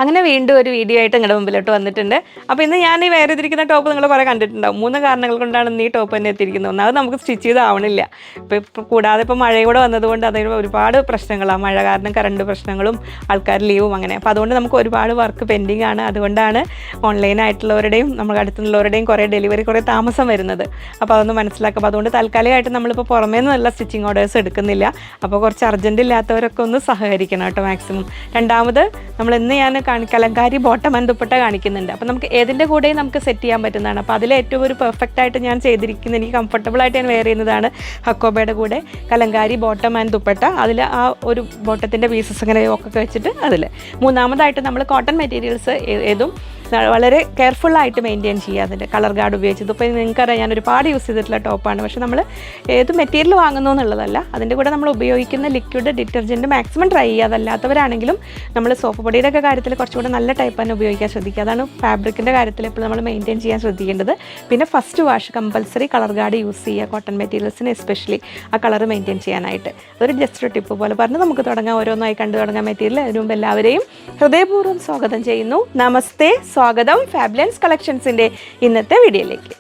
അങ്ങനെ വീണ്ടും ഒരു വീഡിയോ ആയിട്ട് നിങ്ങളുടെ മുമ്പിലോട്ട് വന്നിട്ടുണ്ട്. അപ്പോൾ ഇന്ന് ഞാൻ ഈ വേറെതിരിക്കുന്ന ടോപ്പ് നിങ്ങൾ കുറേ കണ്ടിട്ടുണ്ടാവും. 3 കാരണങ്ങൾ കൊണ്ടാണ് ഇന്ന് ഈ ടോപ്പ് തന്നെ എത്തിയിരിക്കുന്നത്. ഒന്നാമത് നമുക്ക് സ്റ്റിച്ച് ചെയ്താവണില്ല. ഇപ്പോൾ കൂടാതെ ഇപ്പോൾ മഴയും കൂടെ വന്നതുകൊണ്ട് അതിന് ഒരുപാട് പ്രശ്നങ്ങളാണ്. മഴ കാരണം കറണ്ട് പ്രശ്നങ്ങളും ആൾക്കാർ ലീവും അങ്ങനെ. അപ്പോൾ അതുകൊണ്ട് നമുക്ക് ഒരുപാട് വർക്ക് പെൻഡിങ് ആണ്. അതുകൊണ്ടാണ് ഓൺലൈനായിട്ടുള്ളവരുടെയും നമ്മുടെ അടുത്തുള്ളവരുടെയും കുറേ ഡെലിവറി കുറേ താമസം വരുന്നത്. അപ്പോൾ അതൊന്ന് മനസ്സിലാക്കുക. അതുകൊണ്ട് താൽക്കാലികമായിട്ട് നമ്മളിപ്പോൾ പുറമേ നിന്നുള്ള സ്റ്റിച്ചിങ് ഓർഡേഴ്സ് എടുക്കുന്നില്ല. അപ്പോൾ കുറച്ച് അർജൻറ്റ് ഇല്ലാത്തവരൊക്കെ ഒന്ന് സഹകരിക്കണം കേട്ടോ മാക്സിമം. രണ്ടാമത് ഇന്ന് ഞാൻ കലങ്കാരി ബോട്ടം ആൻഡ് ദുപ്പട്ട കാണിക്കുന്നുണ്ട്. അപ്പോൾ നമുക്ക് ഏതിൻ്റെ കൂടെയും നമുക്ക് സെറ്റ് ചെയ്യാൻ പറ്റുന്നതാണ്. അപ്പോൾ അതിൽ ഏറ്റവും ഒരു പെർഫെക്റ്റ് ആയിട്ട് ഞാൻ ചെയ്തിരിക്കുന്നത്, എനിക്ക് കംഫർട്ടബിളായിട്ട് ഞാൻ വെയർ ചെയ്യുന്നതാണ് ഹക്കോബയുടെ കൂടെ കലങ്കാരി ബോട്ടം ആൻഡ് ദുപ്പട്ട. അതിൽ ആ ഒരു ബോട്ടത്തിൻ്റെ പീസസ് അങ്ങനെ ഒക്കെ വെച്ചിട്ട് അതിൽ മൂന്നാമതായിട്ട് നമ്മൾ കോട്ടൺ മെറ്റീരിയൽസ് ഏതും വളരെ കെയർഫുള്ളായിട്ട് മെയിൻറ്റെയിൻ ചെയ്യുക. അതിൻ്റെ കളർ ഗാർഡ് ഉപയോഗിച്ചത് ഇപ്പോൾ നിങ്ങൾക്കറിയാം ഞാൻ ഒരുപാട് യൂസ് ചെയ്തിട്ടുള്ള ടോപ്പാണ്. പക്ഷേ നമ്മൾ ഏത് മെറ്റീരിയൽ വാങ്ങുന്നു എന്നുള്ളതല്ല, അതിൻ്റെ കൂടെ നമ്മൾ ഉപയോഗിക്കുന്ന ലിക്വിഡ് ഡിറ്റർജൻറ്റ് മാക്സിമം ട്രൈ ചെയ്യുക. അതല്ലാത്തവരാണെങ്കിലും നമ്മൾ സോപ്പ് പൊടിയുടെ ഒക്കെ കാര്യത്തിൽ കുറച്ചുകൂടെ നല്ല ടൈപ്പ് തന്നെ ഉപയോഗിക്കാൻ ശ്രദ്ധിക്കുക. അതാണ് ഫാബ്രിക്കിൻ്റെ കാര്യത്തിൽ ഇപ്പോൾ നമ്മൾ മെയിൻറ്റെയിൻ ചെയ്യാൻ ശ്രദ്ധിക്കേണ്ടത്. പിന്നെ first wash compulsory colour guard use ചെയ്യുക, കോട്ടൺ മെറ്റീരിയൽസിന് എസ്പെഷ്യലി ആ കളർ മെയിൻറ്റെയിൻ ചെയ്യാനായിട്ട്. അതൊരു ജസ്റ്റ് ടിപ്പ് പോലെ പറഞ്ഞ് നമുക്ക് തുടങ്ങാം, ഓരോന്നായി കണ്ടു തുടങ്ങാൻ മെറ്റീരിയൽ. അതിന് മുമ്പ് എല്ലാവരെയും ഹൃദയപൂർവ്വം സ്വാഗതം ചെയ്യുന്നു. നമസ്തേ, സ്വാഗതം ഫാബ്ലൻസ് കളക്ഷൻസിൻ്റെ ഇന്നത്തെ വീഡിയോയിലേക്ക്.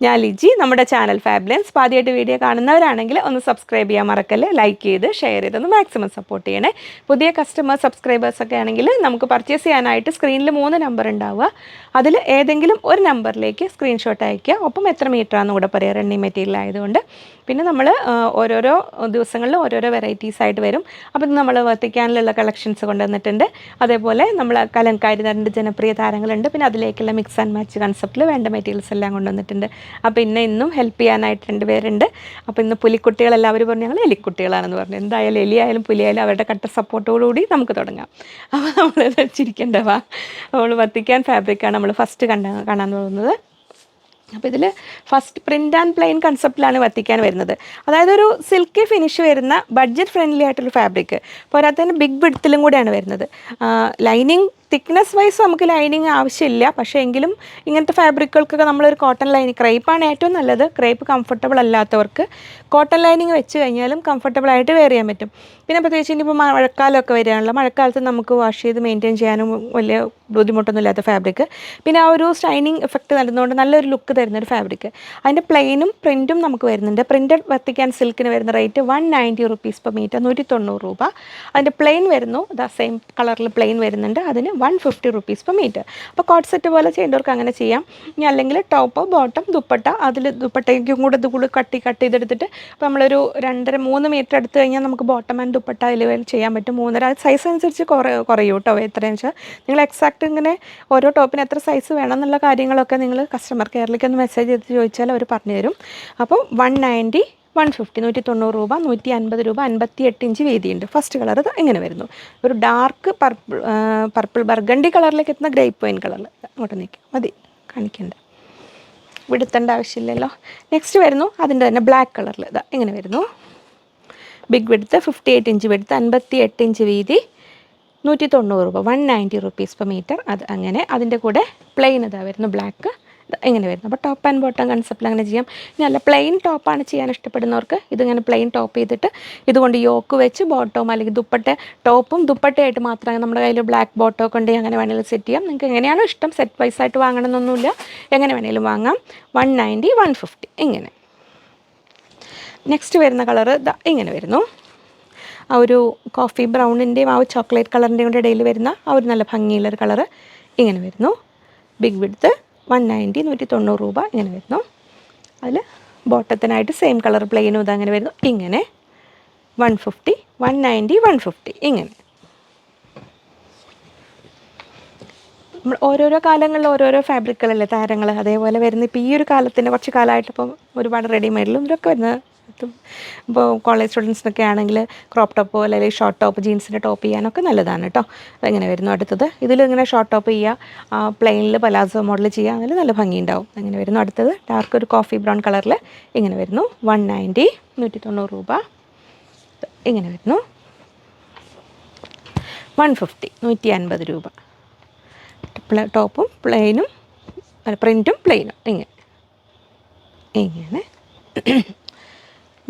ഞാൻ ലിജി. നമ്മുടെ ചാനൽ ഫാബ്ലൻസ് ആദ്യമായിട്ട് വീഡിയോ കാണുന്നവരാണെങ്കിൽ ഒന്ന് സബ്സ്ക്രൈബ് ചെയ്യാൻ മറക്കല്ലേ, ലൈക്ക് ചെയ്ത് ഷെയർ ചെയ്തൊന്ന് മാക്സിമം സപ്പോർട്ട് ചെയ്യണേ. പുതിയ കസ്റ്റമർ സബ്സ്ക്രൈബേഴ്സൊക്കെ ആണെങ്കിൽ നമുക്ക് പർച്ചേസ് ചെയ്യാനായിട്ട് സ്ക്രീനിൽ 3 നമ്പർ ഉണ്ടാവുക. അതിൽ ഏതെങ്കിലും ഒരു നമ്പറിലേക്ക് സ്ക്രീൻഷോട്ട് അയയ്ക്കുക. ഒപ്പം എത്ര മീറ്ററാണെന്ന് കൂടെ പറയുക, റണ്ണിങ് മെറ്റീരിയൽ ആയതുകൊണ്ട്. പിന്നെ നമ്മൾ ഓരോരോ ദിവസങ്ങളിൽ ഓരോരോ വെറൈറ്റീസ് ആയിട്ട് വരും. അപ്പം നമ്മൾ വർത്തിക്കാനിലുള്ള കളക്ഷൻസ് കൊണ്ടുവന്നിട്ടുണ്ട്. അതേപോലെ നമ്മൾ കലങ്കാരി 2 ജനപ്രിയ താരങ്ങളുണ്ട്. പിന്നെ അതിലേക്കുള്ള മിക്സ് ആൻഡ് മാച്ച് കൺസെപ്റ്റിൽ വേണ്ട മെറ്റീരിയൽസ് എല്ലാം കൊണ്ടുവന്നിട്ടുണ്ട്. അപ്പോൾ ഇന്നും ഹെൽപ്പ് ചെയ്യാനായിട്ട് 2 പേരുണ്ട്. അപ്പോൾ ഇന്ന് പുലിക്കുട്ടികളെല്ലാവരും പറഞ്ഞു ഞങ്ങൾ എലിക്കുട്ടികളാണെന്ന് പറഞ്ഞു. എന്തായാലും എലിയായാലും പുലിയായാലും അവരുടെ കട്ട സപ്പോർട്ടോടുകൂടി നമുക്ക് തുടങ്ങാം. അപ്പോൾ നമ്മൾ വെച്ചിരിക്കേണ്ടവാ നമ്മൾ വർത്തിക്കാൻ ഫാബ്രിക്കാണ് നമ്മൾ ഫസ്റ്റ് കാണാൻ പോകുന്നത്. അപ്പോൾ ഇതിൽ ഫസ്റ്റ് പ്രിൻ്റ് ആൻഡ് പ്ലെയിൻ കൺസെപ്റ്റിലാണ് വർത്തിക്കാൻ വരുന്നത്. അതായത് ഒരു സിൽക്കി ഫിനിഷ് വരുന്ന ബഡ്ജറ്റ് ഫ്രണ്ട്ലി ആയിട്ടൊരു ഫാബ്രിക്. പോരാത്തതിന് ബിഗ് വിഡ്ത്തിലും കൂടെയാണ് വരുന്നത്. ലൈനിങ് തിക്നെസ് വൈസ് നമുക്ക് ലൈനിങ് ആവശ്യമില്ല. പക്ഷേ എങ്കിലും ഇങ്ങനത്തെ ഫാബ്രിക്കുകൾക്കൊക്കെ നമ്മളൊരു കോട്ടൺ ലൈനിങ്, ക്രേപ്പാണ് ഏറ്റവും നല്ലത്. ക്രേപ്പ് കംഫർട്ടബിൾ അല്ലാത്തവർക്ക് കോട്ടൺ ലൈനിങ് വെച്ച് കഴിഞ്ഞാലും കംഫർട്ടബിളായിട്ട് വെയർ ചെയ്യാൻ പറ്റും. പിന്നെ പ്രത്യേകിച്ച് ഇനിയിപ്പോൾ മഴക്കാലമൊക്കെ വരികയാണല്ലോ, മഴക്കാലത്ത് നമുക്ക് വാഷ് ചെയ്ത് മെയിൻറ്റെയിൻ ചെയ്യാനും വലിയ ബുദ്ധിമുട്ടൊന്നും ഇല്ലാത്ത ഫാബ്രിക്. പിന്നെ ആ ഒരു ഷൈനിങ് എഫക്റ്റ് നൽകുന്നതുകൊണ്ട് നല്ലൊരു ലുക്ക് തരുന്നൊരു ഫാബ്രിക്. അതിൻ്റെ പ്ലെയിനും പ്രിൻറ്റും നമുക്ക് വരുന്നുണ്ട്. പ്രിൻറ്റഡ് വർത്തിക്കാൻ സിൽക്കിന് വരുന്ന റേറ്റ് 190 റുപ്പീസ് പെർ മീറ്റർ, 190 രൂപ. അതിൻ്റെ പ്ലെയിൻ വരുന്നു, സെയിം കളറിൽ പ്ലെയിൻ വരുന്നുണ്ട്, അതിന് 150 റുപ്പീസ് പെർ മീറ്റർ. അപ്പോൾ കോട്ട് സെറ്റ് പോലെ ചെയ്യേണ്ടവർക്ക് അങ്ങനെ ചെയ്യാം. ഇനി അല്ലെങ്കിൽ ടോപ്പ് ബോട്ടം ദുപ്പട്ട, അതിൽ ദുപ്പട്ടയ്ക്കും കൂടെ ഇതുകൂടി കട്ട് ചെയ്തെടുത്തിട്ട് ഇപ്പോൾ നമ്മളൊരു 2.5-3 മീറ്റർ എടുത്തു കഴിഞ്ഞാൽ നമുക്ക് ബോട്ടം ആൻഡ് ദുപ്പട്ട അതിൽ ചെയ്യാൻ പറ്റും. 3.5 സൈസ് അനുസരിച്ച് കുറയും കേട്ടോ. എത്രയാണെന്ന് വെച്ചാൽ നിങ്ങൾ എക്സാക്റ്റ് ഇങ്ങനെ ഓരോ ടോപ്പിന് എത്ര സൈസ് വേണം എന്നുള്ള കാര്യങ്ങളൊക്കെ നിങ്ങൾ കസ്റ്റമർ കെയറിലേക്ക് ഒന്ന് മെസ്സേജ് ചെയ്ത് ചോദിച്ചാൽ അവർ പറഞ്ഞു തരും. അപ്പോൾ 190, 150, 190 രൂപ, 150 രൂപ, 58 ഇഞ്ച് വീതിയുണ്ട്. ഫസ്റ്റ് കളർ ഇത് ഇങ്ങനെ വരുന്നു. ഒരു ഡാർക്ക് പർപ്പിൾ ബർഗണ്ടി കളറിലേക്ക് എത്തുന്ന ഗ്രേപ്പ് വൈൻ കളറിൽ. അങ്ങോട്ട് നിൽക്കും മതി, കാണിക്കേണ്ട, വിടുത്തേണ്ട ആവശ്യമില്ലല്ലോ. നെക്സ്റ്റ് വരുന്നു അതിൻ്റെ തന്നെ ബ്ലാക്ക് കളറിൽ. ഇതാ ഇങ്ങനെ വരുന്നു. Big width 58 inch width, 58 inch വീതി, 190 രൂപ, 190 റുപ്പീസ് പെർ മീറ്റർ. അത് അങ്ങനെ അതിൻ്റെ കൂടെ പ്ലെയിൻ ഇതാ വരുന്നു, ബ്ലാക്ക് ഇങ്ങനെ വരുന്നു. അപ്പോൾ ടോപ്പ് ആൻഡ് ബോട്ടം കൺസെപ്റ്റിൽ അങ്ങനെ ചെയ്യാം. ഇനി അല്ല പ്ലെയിൻ ടോപ്പാണ് ചെയ്യാൻ ഇഷ്ടപ്പെടുന്നവർക്ക് ഇതിങ്ങനെ പ്ലെയിൻ ടോപ്പ് ചെയ്തിട്ട് ഇതുകൊണ്ട് യോക്ക് വെച്ച് ബോട്ടവും അല്ലെങ്കിൽ ടോപ്പും ദുപ്പട്ടയായിട്ട് മാത്രമേ നമ്മുടെ കയ്യിൽ ബ്ലാക്ക് ബോട്ടോ ഒക്കെ ഉണ്ടെങ്കിൽ അങ്ങനെ വേണമെങ്കിലും സെറ്റ് ചെയ്യാം. നിങ്ങൾക്ക് എങ്ങനെയാണോ ഇഷ്ടം, സെറ്റ് വൈസ് ആയിട്ട് വാങ്ങണമെന്നൊന്നുമില്ല, എങ്ങനെ വേണമെങ്കിലും വാങ്ങാം. 190, 150 ഇങ്ങനെ. നെക്സ്റ്റ് വരുന്ന കളറ് ഇങ്ങനെ വരുന്നു. ആ ഒരു കോഫി ബ്രൗണിൻ്റെയും ആ ഒരു ചോക്ലേറ്റ് കളറിൻ്റെയും കൂടെ ഇടയിൽ വരുന്ന ആ ഒരു നല്ല ഭംഗിയുള്ളൊരു കളറ് ഇങ്ങനെ വരുന്നു. ബിഗ് വിഡ്ത്ത് 190, 190 രൂപ ഇങ്ങനെ വരുന്നു. അതിൽ ബോട്ടത്തിനായിട്ട് സെയിം കളർ പ്ലെയിനും ഇതങ്ങനെ വരുന്നു. ഇങ്ങനെ 150, 190, 150 ഇങ്ങനെ. നമ്മൾ ഓരോരോ കാലങ്ങളിൽ ഓരോരോ ഫാബ്രിക്കുകളല്ലേ താരങ്ങൾ, അതേപോലെ വരുന്ന ഇപ്പോൾ ഈ ഒരു കാലത്തിൻ്റെ കുറച്ച് കാലമായിട്ട് ഇപ്പം ഒരുപാട് റെഡിമെയ്ഡിലും ഇതൊക്കെ വരുന്നത്. ഇപ്പോൾ കോളേജ് സ്റ്റുഡൻസിനൊക്കെ ആണെങ്കിൽ ക്രോപ്പ് ടോപ്പോ അല്ലെങ്കിൽ ഷോർട്ട് ടോപ്പ് ജീൻസിൻ്റെ ടോപ്പ് ചെയ്യാനൊക്കെ നല്ലതാണ് കേട്ടോ. അതെങ്ങനെ വരുന്നു അടുത്തത്. ഇതിലിങ്ങനെ ഷോർട്ട് ടോപ്പ് ചെയ്യുക, പ്ലെയിനിൽ പലാസോ മോഡൽ ചെയ്യുക, അതിൽ നല്ല ഭംഗിയുണ്ടാവും. അങ്ങനെ വരുന്നു അടുത്തത്. ഡാർക്ക് ഒരു കോഫി ബ്രൗൺ കളറിൽ ഇങ്ങനെ വരുന്നു. 190, 190 രൂപ ഇങ്ങനെ വരുന്നു. 150, 150 രൂപ. ടോപ്പും പ്ലെയിനും പ്രിൻറ്റും പ്ലെയിനും ഇങ്ങനെ.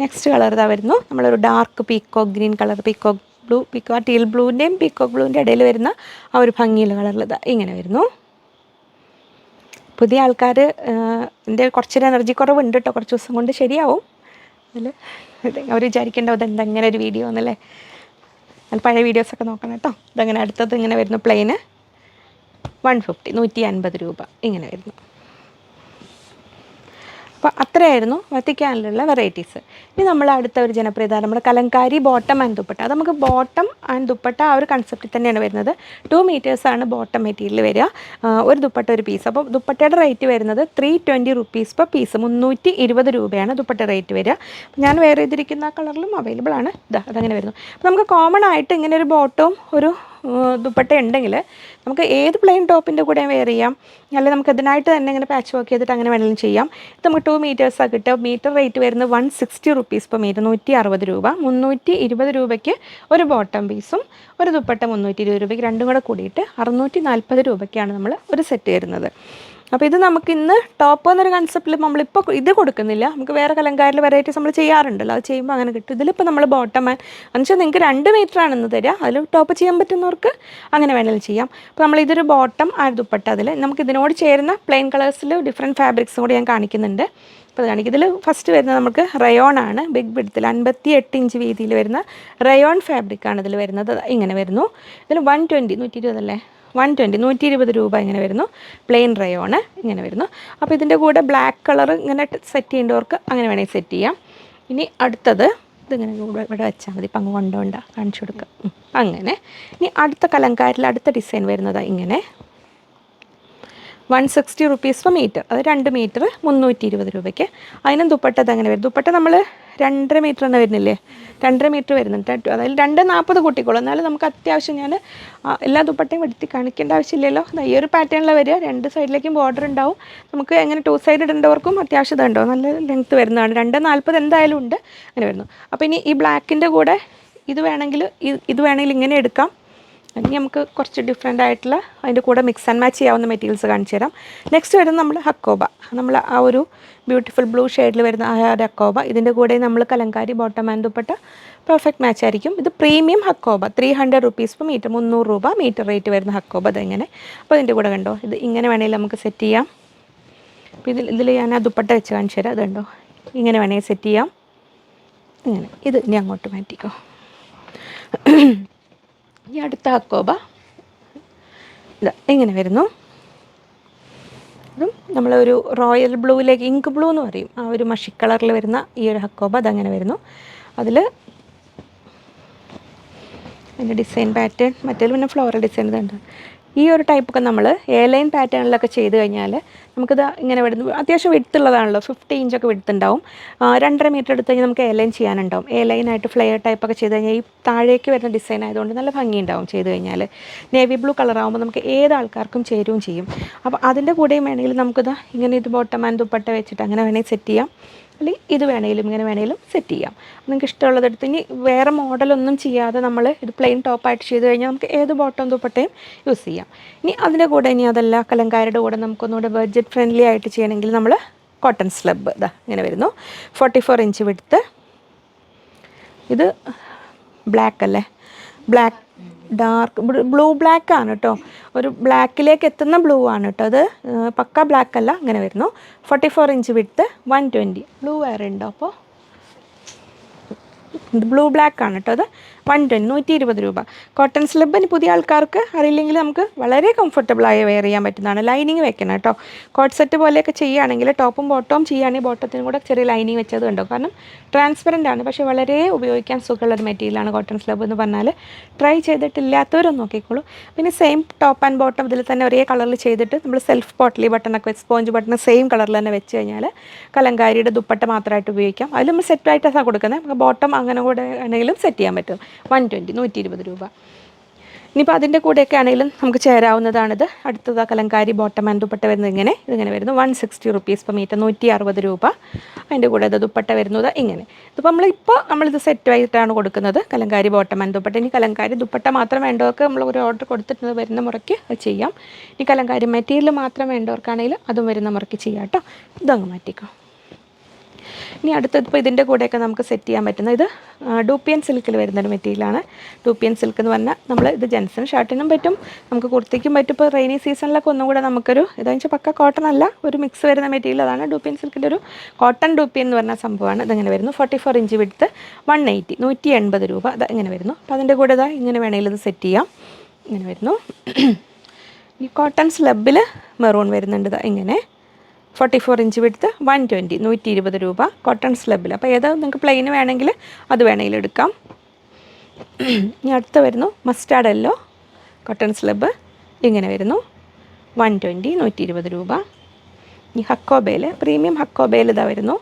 നെക്സ്റ്റ് കളർ ഇതാ വരുന്നു. നമ്മളൊരു dark peacock green colour, peacock blue, teal ബ്ലൂവിൻ്റെയും പീക്കോക്ക് ബ്ലൂവിൻ്റെ ഇടയിൽ വരുന്ന ആ ഒരു ഭംഗിയുള്ള കളറിൽ ഇതാ ഇങ്ങനെ വരുന്നു. പുതിയ ആൾക്കാർ എൻ്റെ കുറച്ചൊരു എനർജി കുറവുണ്ട് കേട്ടോ, കുറച്ച് ദിവസം കൊണ്ട് ശരിയാവും. അതിൽ അവർ വിചാരിക്കേണ്ട അതെന്താ ഇങ്ങനെ ഒരു വീഡിയോ എന്നല്ലേ. അത് പഴയ വീഡിയോസൊക്കെ നോക്കണം കേട്ടോ. ഇതങ്ങനെ അടുത്തത് ഇങ്ങനെ വരുന്നു. പ്ലെയിന് 150, 150 രൂപ ഇങ്ങനെ വരുന്നു. അപ്പോൾ അത്രയായിരുന്നു വത്തിക്കാനിലുള്ള വെറൈറ്റീസ്. ഇനി നമ്മൾ അടുത്ത ഒരു ജനപ്രിയത നമ്മുടെ കലങ്കാരി ബോട്ടം ആൻഡ് ദുപ്പട്ട. അത് നമുക്ക് ബോട്ടം ആൻഡ് ദുപ്പട്ട ആ ഒരു കൺസെപ്റ്റിൽ തന്നെയാണ് വരുന്നത്. 2 മീറ്റേഴ്സാണ് ബോട്ടം മെറ്റീരിയൽ വരിക, ഒരു ദുപ്പട്ട ഒരു പീസ്. അപ്പോൾ ദുപ്പട്ടയുടെ റേറ്റ് വരുന്നത് 320 റുപ്പീസ് പെർ പീസ്, 320 രൂപയാണ് ദുപ്പട്ട റേറ്റ് വരിക. ഞാൻ വേറെ ചെയ്തിരിക്കുന്ന കളറിലും അവൈലബിൾ ആണ്. അതങ്ങനെ വരുന്നു. അപ്പോൾ നമുക്ക് കോമൺ ആയിട്ട് ഇങ്ങനെ ഒരു ബോട്ടവും ഒരു ദുപ്പട്ട ഉണ്ടെങ്കിൽ നമുക്ക് ഏത് പ്ലെയിൻ ടോപ്പിൻ്റെ കൂടെ വെയർ ചെയ്യാം, അല്ലെങ്കിൽ നമുക്ക് അതിനായിട്ട് തന്നെ ഇങ്ങനെ പാച്ച് വർക്ക് ചെയ്തിട്ട് അങ്ങനെ വേണമെങ്കിലും ചെയ്യാം. ഇത് നമുക്ക് 2 മീറ്റേഴ്സാണ് കിട്ടുക. മീറ്റർ റേറ്റ് വരുന്നത് 160 റുപ്പീസ് പെർ മീറ്റർ, 160 രൂപ. 320 രൂപയ്ക്ക് ഒരു ബോട്ടം പീസും ഒരു ദുപ്പട്ട 320 രൂപയ്ക്ക്, രണ്ടും കൂടെ കൂടിയിട്ട് 640 രൂപയ്ക്കാണ് നമ്മൾ ഒരു സെറ്റ് തരുന്നത്. അപ്പോൾ ഇത് നമുക്ക് ഇന്ന് ടോപ്പ് എന്നൊരു കൺസെപ്റ്റിൽ നമ്മളിപ്പോൾ ഇത് കൊടുക്കുന്നില്ല. നമുക്ക് വേറെ കലങ്കാരിൽ വെറൈറ്റീസ് നമ്മൾ ചെയ്യാറുണ്ടല്ലോ, അത് ചെയ്യുമ്പോൾ അങ്ങനെ കിട്ടും. ഇതിലിപ്പോൾ നമ്മൾ ബോട്ടം എന്ന് വെച്ചാൽ നിങ്ങൾക്ക് 2 മീറ്ററാണ് ഇന്ന് തരിക. അതിൽ ടോപ്പ് ചെയ്യാൻ പറ്റുന്നവർക്ക് അങ്ങനെ വേണമെങ്കിലും ചെയ്യാം. അപ്പോൾ നമ്മൾ ഇതൊരു ബോട്ടം ആ ദുപ്പട്ട, അതിൽ നമുക്ക് ഇതിനോട് ചേരുന്ന പ്ലെയിൻ കളേഴ്സിൽ ഡിഫറെൻറ്റ് ഫാബ്രിക്സും കൂടി ഞാൻ കാണിക്കുന്നുണ്ട്. അപ്പോൾ അത് കാണിക്കും. ഇതിൽ ഫസ്റ്റ് വരുന്നത് നമുക്ക് റയോൺ ആണ്. ബിഗ് വിഡ്ത്തിൽ 58 ഇഞ്ച് വീതിയിൽ വരുന്ന റയോൺ ഫാബ്രിക്കാണ് ഇതിൽ വരുന്നത്. ഇങ്ങനെ വരുന്നു. ഇതിൽ 120, 120 അല്ലേ, 120 രൂപ ഇങ്ങനെ വരുന്നു. പ്ലെയിൻ റയോണ് ഇങ്ങനെ വരുന്നു. അപ്പോൾ ഇതിൻ്റെ കൂടെ ബ്ലാക്ക് കളർ ഇങ്ങനെ സെറ്റ് ചെയ്യേണ്ടവർക്ക് അങ്ങനെ വേണമെങ്കിൽ സെറ്റ് ചെയ്യാം. ഇനി അടുത്തത് ഇതിങ്ങനെ ഇവിടെ വെച്ചാൽ മതി, ഇപ്പം അങ്ങ് കൊണ്ടുകൊണ്ടാ കാണിച്ചു കൊടുക്കുക. അങ്ങനെ ഇനി അടുത്ത കലങ്കാരിൽ അടുത്ത ഡിസൈൻ വരുന്നത് ഇങ്ങനെ 160 റുപ്പീസ് പെർ മീറ്റർ, അത് 2 മീറ്റർ 320 രൂപയ്ക്ക്. അതിനും ദുപ്പട്ട അങ്ങനെ വരും. ദുപ്പട്ട നമ്മൾ 2.5 മീറ്റർ തന്നെ വരുന്നില്ലേ, 2.5 മീറ്റർ വരുന്നുണ്ട്. അതിൽ 2.40 കൂട്ടിക്കോളും. എന്നാലും നമുക്ക് അത്യാവശ്യം ഞാൻ എല്ലാ ദുപ്പട്ടയും എടുത്ത് കാണിക്കേണ്ട ആവശ്യമില്ലല്ലോ. ഈ ഒരു പാറ്റേണിൽ വരിക, 2 സൈഡിലേക്കും ബോർഡർ ഉണ്ടാവും. നമുക്ക് എങ്ങനെ 2 സൈഡ് ഇടേണ്ടവർക്കും അത്യാവശ്യം ഇതുണ്ടാവും, നല്ല ലെങ്ത്ത് വരുന്നതാണ്. 2.40 എന്തായാലും ഉണ്ട്, അങ്ങനെ വരുന്നു. അപ്പോൾ ഇനി ഈ ബ്ലാക്കിൻ്റെ കൂടെ ഇത് വേണമെങ്കിൽ ഇങ്ങനെ എടുക്കാം. അല്ലെങ്കിൽ നമുക്ക് കുറച്ച് ഡിഫറെൻ്റ് ആയിട്ടുള്ള അതിൻ്റെ കൂടെ മിക്സ് ആൻഡ് മാച്ച് ചെയ്യാവുന്ന മെറ്റീരിയൽസ് കാണിച്ചു തരാം. നെക്സ്റ്റ് വരുന്നത് നമ്മൾ ഹക്കോബ, നമ്മൾ ആ ഒരു ബ്യൂട്ടിഫുൾ ബ്ലൂ ഷെയ്ഡിൽ വരുന്ന ആ ഒരു ഹക്കോബ. ഇതിൻ്റെ കൂടെ നമ്മൾ kalamkari bottom and dupatta perfect match ആയിരിക്കും. ഇത് premium Hakoba, 300 rupees per metre, 300 രൂപ മീറ്റർ റേറ്റ് വരുന്ന ഹക്കോബ. അതെങ്ങനെ, അപ്പോൾ ഇതിൻ്റെ കൂടെ കണ്ടോ, ഇത് ഇങ്ങനെ വേണമെങ്കിൽ നമുക്ക് സെറ്റ് ചെയ്യാം. അപ്പോൾ ഇതിൽ ഞാൻ ആ ദുപ്പട്ട വെച്ച് കാണിച്ചു തരാം. അതുണ്ടോ, ഇങ്ങനെ വേണമെങ്കിൽ സെറ്റ് ചെയ്യാം. ഇങ്ങനെ ഇത് ഇനി അങ്ങോട്ട് മാറ്റിക്കോ. ഈ അടുത്ത ഹക്കോബ ഇതാ ഇങ്ങനെ വരുന്നു. അതും നമ്മളൊരു റോയൽ ബ്ലൂവിലേക്ക്, ഇങ്ക് ബ്ലൂ എന്ന് പറയും, ആ ഒരു മഷി കളറിൽ വരുന്ന ഈ ഒരു ഹക്കോബ അതങ്ങനെ വരുന്നു. അതിൽ അതിൻ്റെ ഡിസൈൻ പാറ്റേൺ, മറ്റേ പിന്നെ ഫ്ലോറൽ ഡിസൈൻ ഇതുണ്ട്. ഈ ഒരു ടൈപ്പൊക്കെ നമ്മൾ എയർലൈൻ പാറ്റേണിലൊക്കെ ചെയ്ത് കഴിഞ്ഞാൽ നമുക്കിത് ഇങ്ങനെ വരുന്നു. അത്യാവശ്യം വിടുത്തുള്ളതാണല്ലോ, 50 ഇഞ്ചൊക്കെ വിടുത്തുണ്ടാവും. 2.5 മീറ്റർ എടുത്ത് കഴിഞ്ഞാൽ നമുക്ക് എയർലൈൻ ചെയ്യാനുണ്ടാവും. എയർലൈനായിട്ട് ഫ്ലെയർ ടൈപ്പൊക്കെ ചെയ്ത് കഴിഞ്ഞാൽ ഈ താഴേക്ക് വരുന്ന ഡിസൈൻ ആയതുകൊണ്ട് നല്ല ഭംഗിയുണ്ടാവും ചെയ്ത് കഴിഞ്ഞാൽ. നേവി ബ്ലൂ കളറാകുമ്പോൾ നമുക്ക് ഏത് ആൾക്കാർക്കും ചേരുകയും ചെയ്യും. അപ്പോൾ അതിൻ്റെ കൂടെയും വേണമെങ്കിൽ നമുക്കിത് ഇങ്ങനെ ഇത് ബോട്ടം ആൻഡ് ദുപ്പട്ട വെച്ചിട്ട് അങ്ങനെ വേണമെങ്കിൽ സെറ്റ് ചെയ്യാം. അല്ലെങ്കിൽ ഇത് വേണമെങ്കിലും ഇങ്ങനെ വേണമെങ്കിലും സെറ്റ് ചെയ്യാം. നിങ്ങൾക്ക് ഇഷ്ടമുള്ളതെടുത്ത് ഇനി വേറെ മോഡലൊന്നും ചെയ്യാതെ നമ്മൾ ഇത് പ്ലെയിൻ ടോപ്പായിട്ട് ചെയ്ത് കഴിഞ്ഞാൽ നമുക്ക് ഏത് ബോട്ടം ദുപ്പട്ടയും യൂസ് ചെയ്യാം. ഇനി അതിൻ്റെ കൂടെ ഇനി അതല്ല കലങ്കാരിയുടെ കൂടെ നമുക്കൊന്നുകൂടെ ബഡ്ജറ്റ് ഫ്രണ്ട്ലി ആയിട്ട് ചെയ്യണമെങ്കിൽ നമ്മൾ കോട്ടൺ സ്ലബ് ഇതാ ഇങ്ങനെ വരുന്നു. 44 ഇഞ്ച് വിടുത്ത്. ഇത് ബ്ലാക്ക് അല്ലേ, ബ്ലാക്ക് ഡാർക്ക് ബ്ലൂ ബ്ലാക്ക് ആണ് കേട്ടോ, ഒരു ബ്ലാക്കിലേക്ക് എത്തുന്ന ബ്ലൂ ആണ് കേട്ടോ. അത് പക്ക ബ്ലാക്ക് അല്ല, അങ്ങനെ വരുന്നു. 44 ഇഞ്ച് വിടുത്ത്, 120. ബ്ലൂ വേറെ ഉണ്ടോ? അപ്പോൾ ഇത് ബ്ലൂ ബ്ലാക്ക് ആണ് കേട്ടോ. അത് 120, 120 രൂപ. കോട്ടൺ സ്ലബിന് പുതിയ ആൾക്കാർക്ക് അറിയില്ലെങ്കിൽ നമുക്ക് വളരെ കംഫർട്ടബിളായി വെയർ ചെയ്യാൻ പറ്റുന്നതാണ്. ലൈനിങ് വെക്കണം കേട്ടോ. കോട്ട് സെറ്റ് പോലെയൊക്കെ ചെയ്യുകയാണെങ്കിൽ, ടോപ്പും ബോട്ടവും ചെയ്യുകയാണെങ്കിൽ ബോട്ടത്തിനും കൂടെ ചെറിയ ലൈനിങ് വെച്ചത് ഉണ്ടോ, കാരണം ട്രാൻസ്പെറൻ്റ് ആണ്, പക്ഷേ വളരെ ഉപയോഗിക്കാൻ സുഖമുള്ളൊരു മെറ്റീരിയലാണ് കോട്ടൺ സ്ലബ് എന്ന് പറഞ്ഞാൽ. ട്രൈ ചെയ്തിട്ടില്ലാത്തവരൊന്നും നോക്കിക്കോളൂ. പിന്നെ സെയിം ടോപ്പ് ആൻഡ് ബോട്ടം ഇതിൽ തന്നെ ഒരേ കളറിൽ ചെയ്തിട്ട് നമ്മൾ സെൽഫ് പോട്ട്ലി ബട്ടണൊക്കെ വെച്ച്, സ്പോഞ്ച് ബട്ടൺ സെയിം കളറിൽ തന്നെ വെച്ച് കഴിഞ്ഞാൽ കലങ്കാരിയുടെ ദുപ്പട്ട മാത്രമായിട്ട് ഉപയോഗിക്കാം. അതിൽ നമ്മൾ സെറ്റായിട്ടാണ് കൊടുക്കുന്നത്. നമുക്ക് ബോട്ടം അങ്ങനെ കൂടെ ആണെങ്കിലും സെറ്റ് ചെയ്യാൻ പറ്റും. 120, 120 രൂപ. ഇനിയിപ്പോൾ അതിൻ്റെ കൂടെയൊക്കെ ആണെങ്കിലും നമുക്ക് ചേരാവുന്നതാണിത്. അടുത്തത് കലങ്കാരി ബോട്ടം ആൻഡ് ദുപ്പട്ട വരുന്നത് ഇതിങ്ങനെ വരുന്നു. 160 റുപ്പീസ് പെർ മീറ്റർ, 160 രൂപ. അതിൻ്റെ കൂടെ ഇത് ദുപ്പട്ട വരുന്നത് ഇങ്ങനെ. ഇതിപ്പോൾ നമ്മളിത് സെറ്റായിട്ടാണ് കൊടുക്കുന്നത്, കലങ്കാരി ബോട്ടം ആൻഡ് ദുപ്പട്ട. ഇനി കലങ്കാരി ദുപ്പട്ട മാത്രം വേണ്ടവർക്ക് നമ്മൾ ഒരു ഓർഡർ കൊടുത്തിട്ട് വരുന്ന മുറയ്ക്ക് അത് ചെയ്യാം. ഇനി കലങ്കാരി മെറ്റീരിയൽ മാത്രം വേണ്ടവർക്കാണെങ്കിൽ അതും വരുന്ന മുറയ്ക്ക് ചെയ്യാം കേട്ടോ. ഇതങ്ങ് മാറ്റിക്കോ. ഇനി അടുത്തത് ഇപ്പോൾ ഇതിൻ്റെ കൂടെയൊക്കെ നമുക്ക് സെറ്റ് ചെയ്യാൻ പറ്റുന്ന ഇത് ഡൂപ്പിയൻ സിൽക്കിൽ വരുന്നൊരു മെറ്റീരിയലാണ്. ഡൂപ്പിയൻ സിൽക്ക് എന്ന് പറഞ്ഞാൽ നമ്മൾ ഇത് ജെൻസിനും ഷർട്ടിനും പറ്റും, നമുക്ക് കുർത്തിക്കും പറ്റും. ഇപ്പോൾ റെയിനി സീസണിലൊക്കെ ഒന്നും കൂടെ നമുക്കൊരു ഇതെന്ന് വെച്ചാൽ പക്ക കോട്ടൺ അല്ല, ഒരു മിക്സ് വരുന്ന മെറ്റീരിയൽ. അതാണ് ഡൂപ്പിയൻ സിൽക്കിൻ്റെ ഒരു കോട്ടൺ ഡൂപ്പിയൻ എന്ന് പറഞ്ഞ സംഭവമാണ്. ഇതെങ്ങനെ വരുന്നു 44 ഇഞ്ച് വിഡ്ത്ത് 180 180 രൂപ. അത് ഇങ്ങനെ വരുന്നു. അപ്പോൾ അതിൻ്റെ കൂടെ ഇതാ ഇങ്ങനെ വേണമെങ്കിൽ ഇത് സെറ്റ് ചെയ്യാം. ഇങ്ങനെ വരുന്നു. ഈ കോട്ടൺ സ്ലബിൽ മെറൂൺ വരുന്നുണ്ട് ഇങ്ങനെ 44 ഇഞ്ച് വിഡ്ത്ത് 120 120 രൂപ കോട്ടൺ സ്ലബിൽ. അപ്പോൾ ഏതാ നിങ്ങൾക്ക് പ്ലെയിൻ വേണമെങ്കിൽ അത് വേണമെങ്കിൽ എടുക്കാം. ഇനി അടുത്ത് വരുന്നു മസ്റ്റാർഡ് യെല്ലോ കോട്ടൺ സ്ലബ് ഇങ്ങനെ വരുന്നു 120 120 രൂപ. ഈ ഹക്കോബയിൽ പ്രീമിയം ഹക്കോബയിൽ ഇതാ വരുന്നു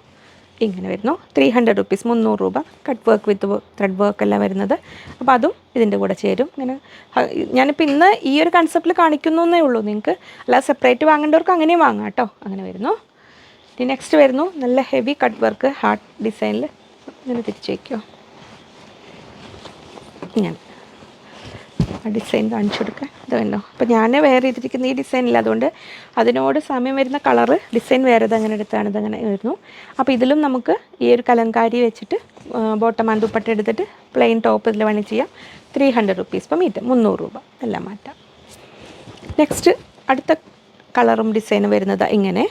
ഇങ്ങനെ വരുന്നു 300 റുപ്പീസ് 300 രൂപ. Cut work with thread work എല്ലാം വരുന്നത്. അപ്പോൾ അതും ഇതിൻ്റെ കൂടെ ചേരും. ഇങ്ങനെ ഞാനിപ്പോൾ ഇന്ന് ഈ ഒരു കൺസെപ്റ്റിൽ കാണിക്കുന്നു എന്നേ ഉള്ളൂ. നിങ്ങൾക്ക് അല്ലാതെ സെപ്പറേറ്റ് വാങ്ങേണ്ടവർക്ക് അങ്ങനെയും വാങ്ങാം കേട്ടോ. അങ്ങനെ വരുന്നു. ഇനി നെക്സ്റ്റ് വരുന്നു നല്ല ഹെവി കട്ട് വർക്ക് ഹാർട്ട് ഡിസൈനിൽ. ഇങ്ങനെ തിരിച്ച് വയ്ക്കുമോ, ഇങ്ങനെ ആ ഡിസൈൻ കാണിച്ചു കൊടുക്കാൻ. ഇത് വേണോ. അപ്പോൾ ഞാൻ വേറെ ചെയ്തിരിക്കുന്ന ഈ ഡിസൈനില്ല, അതുകൊണ്ട് അതിനോട് സമയം വരുന്ന കളറ് ഡിസൈൻ വേറെ ഇതങ്ങനെ എടുത്താണ് ഇതങ്ങനെ വരുന്നു. അപ്പോൾ ഇതിലും നമുക്ക് ഈ ഒരു കലങ്കാരി വെച്ചിട്ട് ബോട്ടം ആൻഡ് ദുപ്പട്ട എടുത്തിട്ട് പ്ലെയിൻ ടോപ്പ് ഇതിൽ വേണമെങ്കിൽ ചെയ്യാം. 300 റുപ്പീസ് പെർ മീറ്റർ 300 രൂപ എല്ലാം മാറ്റാം. നെക്സ്റ്റ് അടുത്ത കളറും ഡിസൈനും വരുന്നത് ഇങ്ങനെ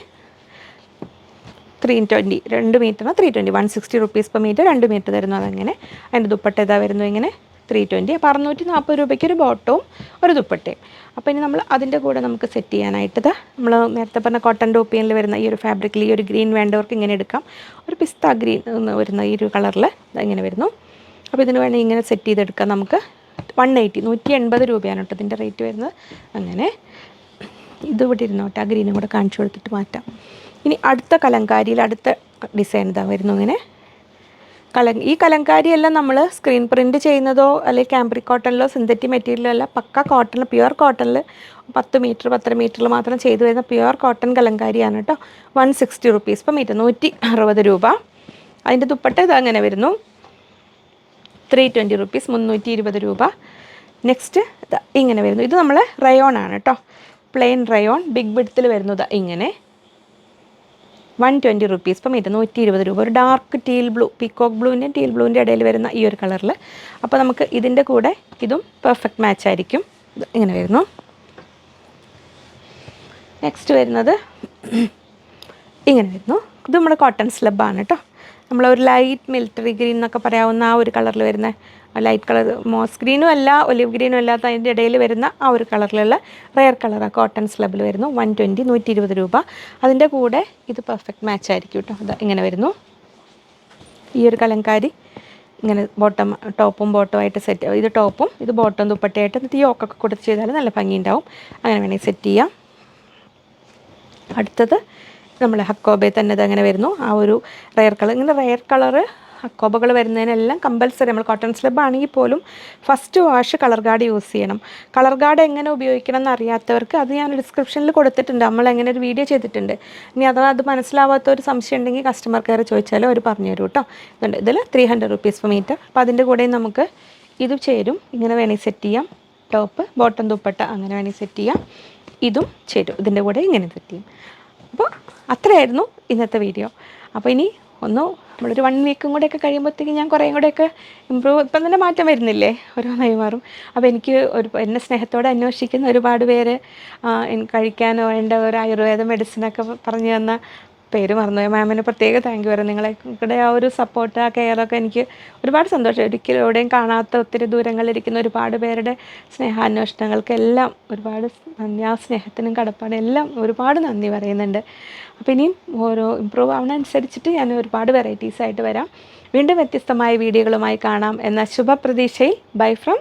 320 2 മീറ്ററിന് 320 160 റുപ്പീസ് പെർ മീറ്റർ 2 മീറ്റർ തരുന്നു. അതങ്ങനെ അതിൻ്റെ ദുപ്പട്ട ഇതാ വരുന്നു ഇങ്ങനെ 320. അപ്പോൾ 640 രൂപയ്ക്ക് ഒരു ബോട്ടവും ഒരു ദുപ്പട്ടയും. അപ്പോൾ ഇനി നമ്മൾ അതിൻ്റെ കൂടെ നമുക്ക് സെറ്റ് ചെയ്യാനായിട്ട് നമ്മൾ നേരത്തെ പറഞ്ഞ കോട്ടൺ ഡോപ്പിയനിൽ വരുന്ന ഈ ഒരു ഫാബ്രിക്കിൽ ഈ ഒരു ഗ്രീൻ വേണ്ടവർക്ക് ഇങ്ങനെ എടുക്കാം. ഒരു പിസ്ത ഗ്രീൻ വരുന്ന ഈ ഒരു കളറിൽ ഇങ്ങനെ വരുന്നു. അപ്പോൾ ഇതിന് വേണമെങ്കിൽ ഇങ്ങനെ സെറ്റ് ചെയ്തെടുക്കാം. നമുക്ക് 180 180 രൂപയാണ് കേട്ടോ ഇതിൻ്റെ റേറ്റ് വരുന്നത്. അങ്ങനെ ഇത് ഇവിടെ ഇരുന്നോട്ടെ, ആ ഗ്രീനും കൂടെ കാണിച്ചു കൊടുത്തിട്ട് മാറ്റാം. ഇനി അടുത്ത കലങ്കാരിയിൽ അടുത്ത ഡിസൈൻ ഇതാ വരുന്നു ഇങ്ങനെ ഈ കലങ്കാരിയെല്ലാം നമ്മൾ സ്ക്രീൻ പ്രിൻറ്റ് ചെയ്യുന്നതോ അല്ലെങ്കിൽ ക്യാമ്പ്രിക് കോട്ടണിലോ സിന്തറ്റിക് മെറ്റീരിയലോ അല്ല, പക്ക കോട്ടണിൽ പ്യുവർ കോട്ടണിൽ 10 മീറ്റർ 10 മീറ്ററിൽ മാത്രം ചെയ്തു വരുന്ന പ്യുവർ കോട്ടൺ കലങ്കാരിയാണ് കേട്ടോ. 160 റുപ്പീസ് പെർ മീറ്റർ 160 രൂപ. അതിൻ്റെ ദുപ്പട്ട ഇത് അങ്ങനെ വരുന്നു 320 റുപ്പീസ് 320 രൂപ. നെക്സ്റ്റ് ഇങ്ങനെ വരുന്നു. ഇത് നമ്മൾ റയോൺ ആണ് കേട്ടോ, പ്ലെയിൻ റയോൺ ബിഗ് വിഡ്ത്തിൽ വരുന്നത് ഇങ്ങനെ 120 റുപ്പീസ് പെർ മീറ്റർ 120 രൂപ. ഒരു ഡാർക്ക് ടീൽ ബ്ലൂ പീക്കോക്ക് ബ്ലൂവിൻ്റെയും ടീൽ ബ്ലൂവിൻ്റെ ഇടയിൽ വരുന്ന ഈ ഒരു കളറിൽ. അപ്പോൾ നമുക്ക് ഇതിൻ്റെ കൂടെ ഇതും പെർഫെക്റ്റ് മാച്ച് ആയിരിക്കും. ഇങ്ങനെ വരുന്നു. നെക്സ്റ്റ് വരുന്നത് ഇങ്ങനെ വരുന്നു. ഇത് നമ്മുടെ കോട്ടൺ സ്ലബാണ് കേട്ടോ. നമ്മളൊരു ലൈറ്റ് മിലിറ്ററി ഗ്രീൻ എന്നൊക്കെ പറയാവുന്ന ആ ഒരു കളറിൽ വരുന്ന ലൈറ്റ് കളർ, മോസ് ഗ്രീനും അല്ല ഒലിവ് ഗ്രീനും അല്ലാത്ത അതിൻ്റെ ഇടയിൽ വരുന്ന ആ ഒരു കളറിലുള്ള റെയർ കളറാണ് കോട്ടൺ സ്ലബിൽ വരുന്നു 120 120 രൂപ. അതിൻ്റെ കൂടെ ഇത് പെർഫെക്റ്റ് മാച്ച് ആയിരിക്കും കേട്ടോ. അത് ഇങ്ങനെ വരുന്നു. ഈ ഒരു കലങ്കാരി ഇങ്ങനെ ബോട്ടം ടോപ്പും ബോട്ടമായിട്ട് സെറ്റ്, ഇത് ടോപ്പും ഇത് ബോട്ടം ദുപ്പട്ടയായിട്ട് എന്നിട്ട് ഈ ഓക്കൊക്കെ കൊടുത്ത് ചെയ്താൽ നല്ല ഭംഗിയുണ്ടാവും. അങ്ങനെ വേണമെങ്കിൽ സെറ്റ് ചെയ്യാം. അടുത്തത് നമ്മൾ ഹക്കോബെ തന്നെ ഇത് അങ്ങനെ വരുന്നു. ആ ഒരു റെയർ കളർ, ഇങ്ങനെ റെയർ കളറ് ഹക്കോബകൾ വരുന്നതിനെല്ലാം കമ്പൽസറി നമ്മൾ കോട്ടൺ സ്ലബ് ആണെങ്കിൽ പോലും first wash colour guard use ചെയ്യണം. കളർ ഗാർഡ് എങ്ങനെ ഉപയോഗിക്കണം എന്ന് അറിയാത്തവർക്ക് അത് ഞാൻ ഡിസ്ക്രിപ്ഷനിൽ കൊടുത്തിട്ടുണ്ട്, നമ്മൾ എങ്ങനെ ഒരു വീഡിയോ ചെയ്തിട്ടുണ്ട്. ഇനി അഥവാ അത് മനസ്സിലാവാത്ത ഒരു സംശയം ഉണ്ടെങ്കിൽ കസ്റ്റമർ കെയർ ചോദിച്ചാലും അവർ പറഞ്ഞു തരും കേട്ടോ. ഇതുണ്ട്, ഇതിൽ 300 റുപ്പീസ് പെർ മീറ്റർ. അപ്പോൾ അതിൻ്റെ കൂടെ നമുക്ക് ഇത് ചേരും. ഇങ്ങനെ വേണമെങ്കിൽ സെറ്റ് ചെയ്യാം. ടോപ്പ് ബോട്ടം ദുപ്പട്ട അങ്ങനെ വേണമെങ്കിൽ സെറ്റ് ചെയ്യാം. ഇതും ചേരും ഇതിൻ്റെ കൂടെ ഇങ്ങനെ സെറ്റ് ചെയ്യും. അപ്പോൾ അത്രയായിരുന്നു ഇന്നത്തെ വീഡിയോ. അപ്പോൾ ഇനി നമ്മളൊരു 1 വീക്കും കൂടെയൊക്കെ കഴിയുമ്പോഴത്തേക്കും ഞാൻ കുറേയും കൂടെയൊക്കെ ഇമ്പ്രൂവ്, ഇപ്പം തന്നെ മാറ്റം വരുന്നില്ലേ, ഓരോന്നായി മാറും. അപ്പോൾ എനിക്ക് എന്നെ സ്നേഹത്തോടെ അന്വേഷിക്കുന്ന ഒരുപാട് പേര് കഴിക്കാൻ വേണ്ട ഒരു ആയുർവേദ മെഡിസിനൊക്കെ പറഞ്ഞു തന്ന പേര് മറന്നുപോയി, മാമിന് പ്രത്യേക താങ്ക് യു പറയാം. നിങ്ങളുടെ ആ ഒരു സപ്പോർട്ട് ആ കെയറൊക്കെ എനിക്ക് ഒരുപാട് സന്തോഷം. ഒരിക്കലും എവിടെയും കാണാത്ത ഒത്തിരി ദൂരങ്ങളിലിരിക്കുന്ന ഒരുപാട് പേരുടെ സ്നേഹാന്വേഷണങ്ങൾക്കെല്ലാം ഒരുപാട് നന്ദി. ആ സ്നേഹത്തിനും കടപ്പാടും എല്ലാം ഒരുപാട് നന്ദി പറയുന്നുണ്ട്. അപ്പോൾ ഇനിയും ഓരോ ഇമ്പ്രൂവ് ആവുന്നതനുസരിച്ചിട്ട് ഞാൻ ഒരുപാട് വെറൈറ്റീസായിട്ട് വരാം. വീണ്ടും വ്യത്യസ്തമായ വീഡിയോകളുമായി കാണാം എന്ന ശുഭപ്രതീക്ഷയിൽ ബൈ ഫ്രം